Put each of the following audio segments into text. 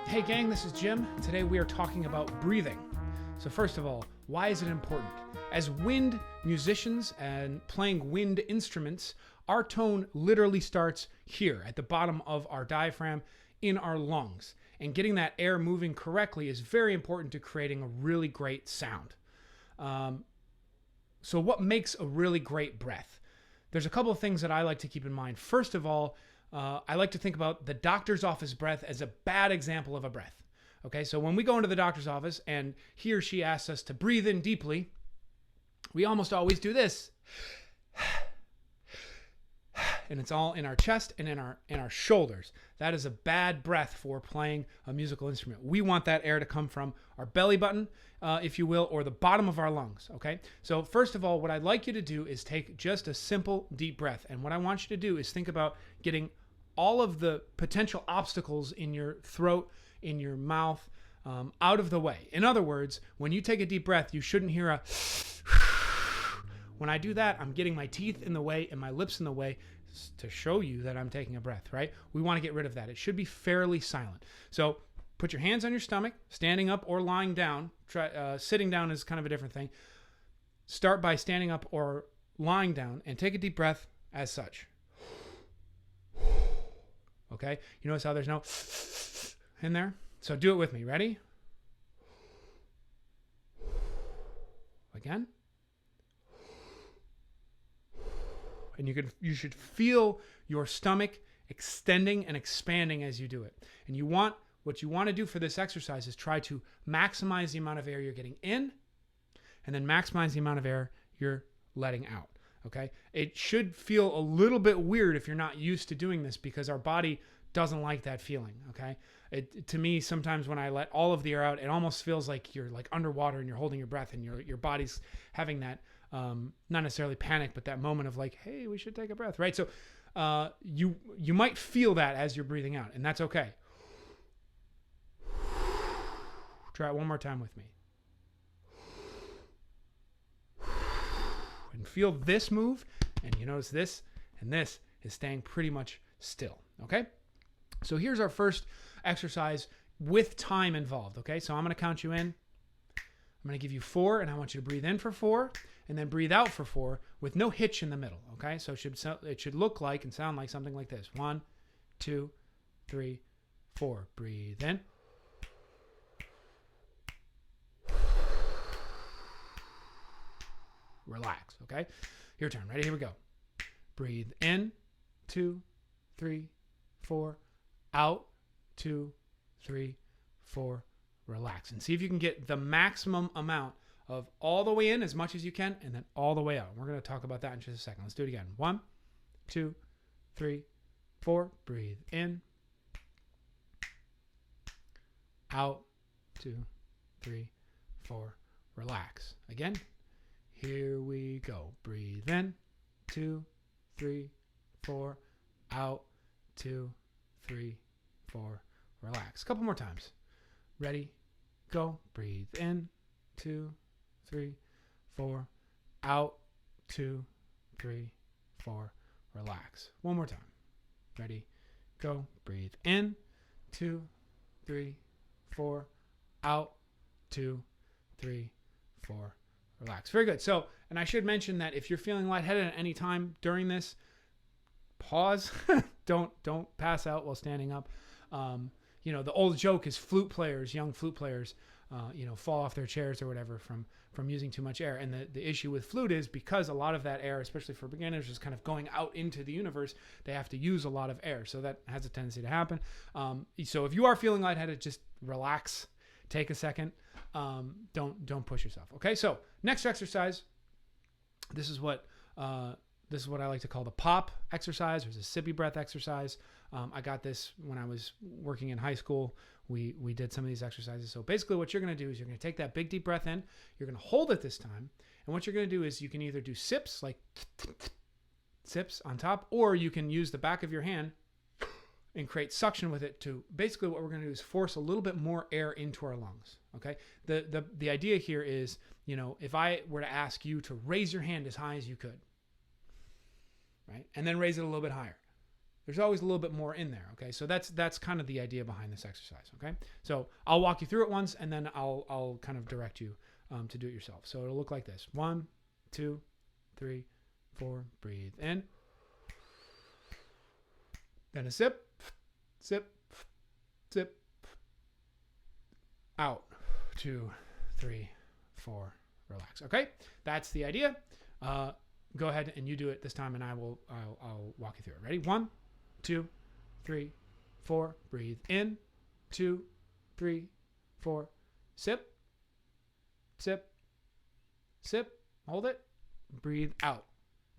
Hey gang, this is Jim. Today we are talking about breathing. So first of all, why is it important? As wind musicians and playing wind instruments, our tone literally starts here at the bottom of our diaphragm in our lungs. And getting that air moving correctly is very important to creating a really great sound. So what makes a really great breath? There's a couple of things that I like to keep in mind. First of all, I like to think about the doctor's office breath as a bad example of a breath. Okay, so when we go into the doctor's office and he or she asks us to breathe in deeply, we almost always do this. And it's all in our chest and in our shoulders. That is a bad breath for playing a musical instrument. We want that air to come from our belly button, if you will, or the bottom of our lungs, okay? So first of all, what I'd like you to do is take just a simple deep breath. And what I want you to do is think about getting all of the potential obstacles in your throat, in your mouth, out of the way. In other words, when you take a deep breath, you shouldn't hear a when I do that, I'm getting my teeth in the way and my lips in the way to show you that I'm taking a breath, right? We want to get rid of that. It should be fairly silent. So put your hands on your stomach, standing up or lying down. Sitting down is kind of a different thing. Start by standing up or lying down and take a deep breath as such. Okay? You notice how there's no in there? So do it with me. Ready? Again. And you should feel your stomach extending and expanding as you do it. And what you want to do for this exercise is try to maximize the amount of air you're getting in and then maximize the amount of air you're letting out. Okay? It should feel a little bit weird if you're not used to doing this because our body doesn't like that feeling. Okay? To me, sometimes when I let all of the air out, it almost feels like you're like underwater and you're holding your breath and your body's having that not necessarily panic, but that moment of like, hey, we should take a breath, right? So you might feel that as you're breathing out, and that's okay. Try it one more time with me. And feel this move, and you notice this and this is staying pretty much still, okay? So here's our first exercise with time involved, okay? So I'm going to count you in. I'm going to give you 4, and I want you to breathe in for 4, and then breathe out for 4 with no hitch in the middle, okay? So it should look like and sound like something like this. 1, 2, 3, 4. Breathe in. Relax, okay? Your turn. Ready? Here we go. Breathe in. 2, 3, 4. Out. 2, 3, 4. Relax. And see if you can get the maximum amount of all the way in as much as you can and then all the way out. We're going to talk about that in just a second. Let's do it again. 1, 2, 3, 4. Breathe in. Out. 2, 3, 4. Relax. Again. Here we go. Breathe in. 2, 3, 4. Out. 2, 3, 4. Relax. A couple more times. Ready? Go. Breathe in. 2, 3, 4. Out. 2, 3, 4. Relax. One more time. Ready? Go. Breathe in. 2, 3, 4. Out. 2, 3, 4. Relax. Very good. So, and I should mention that if you're feeling lightheaded at any time during this, pause. Don't pass out while standing up. The old joke is young flute players, fall off their chairs or whatever from using too much air. And the issue with flute is because a lot of that air, especially for beginners, is kind of going out into the universe, they have to use a lot of air. So that has a tendency to happen. So if you are feeling lightheaded, just relax, take a second. Don't push yourself. Okay. So next exercise, this is what I like to call the pop exercise. There's a sippy breath exercise. I got this when I was working in high school. We did some of these exercises. So basically what you're going to do is you're going to take that big deep breath in. You're going to hold it this time. And what you're going to do is you can either do sips, like sips on top, or you can use the back of your hand and create suction with it to basically what we're going to do is force a little bit more air into our lungs. Okay. The idea here is, if I were to ask you to raise your hand as high as you could, right? And then raise it a little bit higher. there's always a little bit more in there. Okay, so that's kind of the idea behind this exercise. Okay, so I'll walk you through it once, and then I'll kind of direct you to do it yourself. So it'll look like this: 1, 2, 3, 4. Breathe in. Then a sip, sip, sip. Out. 2, 3, 4. Relax. Okay, that's the idea. Go ahead and you do it this time, and I'll walk you through it. Ready? 1, 2, 3, 4. Breathe in. 2, 3, 4. Sip, sip, sip. Hold it. Breathe out.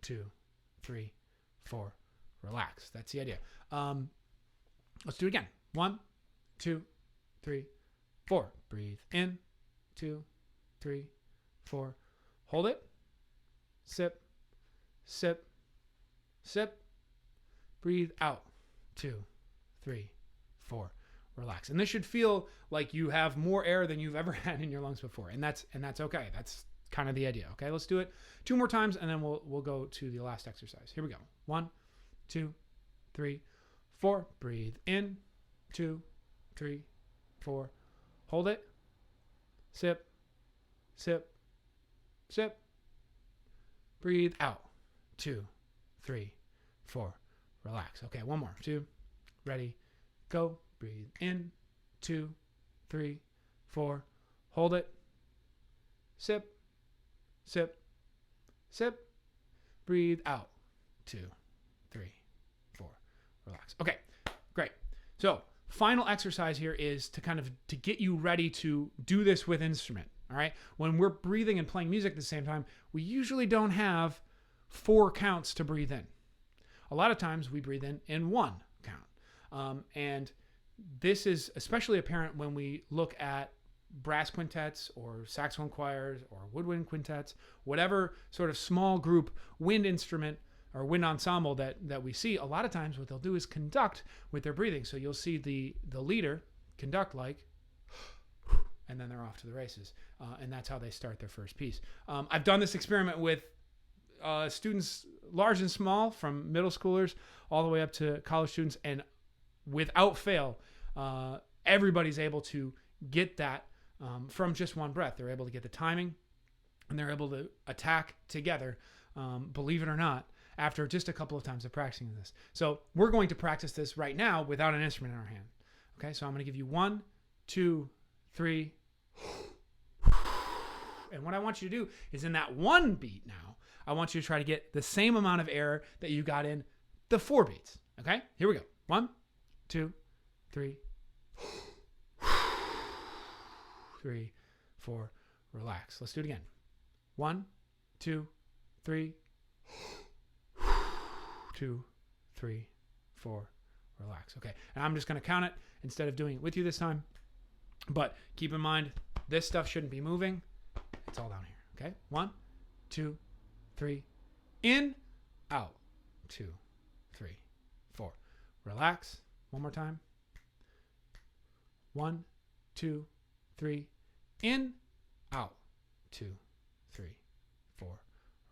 2, 3, 4. Relax. That's the idea. Let's do it again. 1, 2, 3, 4. Breathe in. 2, 3, 4. Hold it. Sip, sip, sip. Breathe out. 2, 3, 4. Relax. And this should feel like you have more air than you've ever had in your lungs before. And that's okay. That's kind of the idea. Okay, let's do it 2 more times, and then we'll go to the last exercise. Here we go. 1, 2, 3, 4. Breathe in. 2, 3, 4. Hold it. Sip, sip, sip. Breathe out. 2, 3, 4. Relax. Okay, one more. 2. Ready. Go. Breathe in. 2, 3, 4. Hold it. Sip, sip, sip. Breathe out. 2, 3, 4. Relax. Okay, great. So final exercise here is to get you ready to do this with instrument. All right. When we're breathing and playing music at the same time, we usually don't have 4 counts to breathe in. A lot of times we breathe in 1 count. And this is especially apparent when we look at brass quintets or saxophone choirs or woodwind quintets, whatever sort of small group wind instrument or wind ensemble that we see. A lot of times what they'll do is conduct with their breathing. So you'll see the leader conduct like, and then they're off to the races. And that's how they start their first piece. I've done this experiment with students large and small, from middle schoolers all the way up to college students, and without fail, everybody's able to get that from just one breath. They're able to get the timing, and they're able to attack together, believe it or not, after just a couple of times of practicing this. So we're going to practice this right now without an instrument in our hand. Okay, so I'm going to give you 1, 2, 3. And what I want you to do is, in that 1 beat now, I want you to try to get the same amount of air that you got in the 4 beats. Okay, here we go. 1, 2, 3. 3, 4. Relax. Let's do it again. 1, 2, 3. 2, 3, 4. Relax. Okay, and I'm just going to count it instead of doing it with you this time. But keep in mind, this stuff shouldn't be moving. It's all down here. Okay, 1, 2, 3. In, out. 2, 3, 4. Relax. One more time. 1, 2, 3. In, out. 2, 3, 4.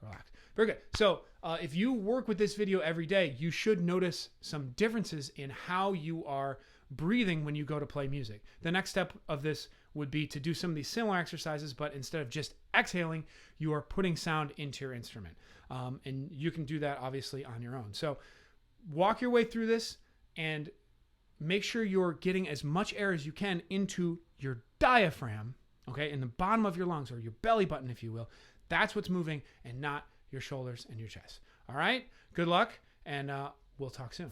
Relax. Very good. So if you work with this video every day, you should notice some differences in how you are breathing when you go to play music. The next step of this would be to do some of these similar exercises, but instead of just exhaling, you are putting sound into your instrument. And you can do that obviously on your own. So walk your way through this and make sure you're getting as much air as you can into your diaphragm, okay, in the bottom of your lungs, or your belly button, if you will. That's what's moving, and not your shoulders and your chest. All right? Good luck, and we'll talk soon.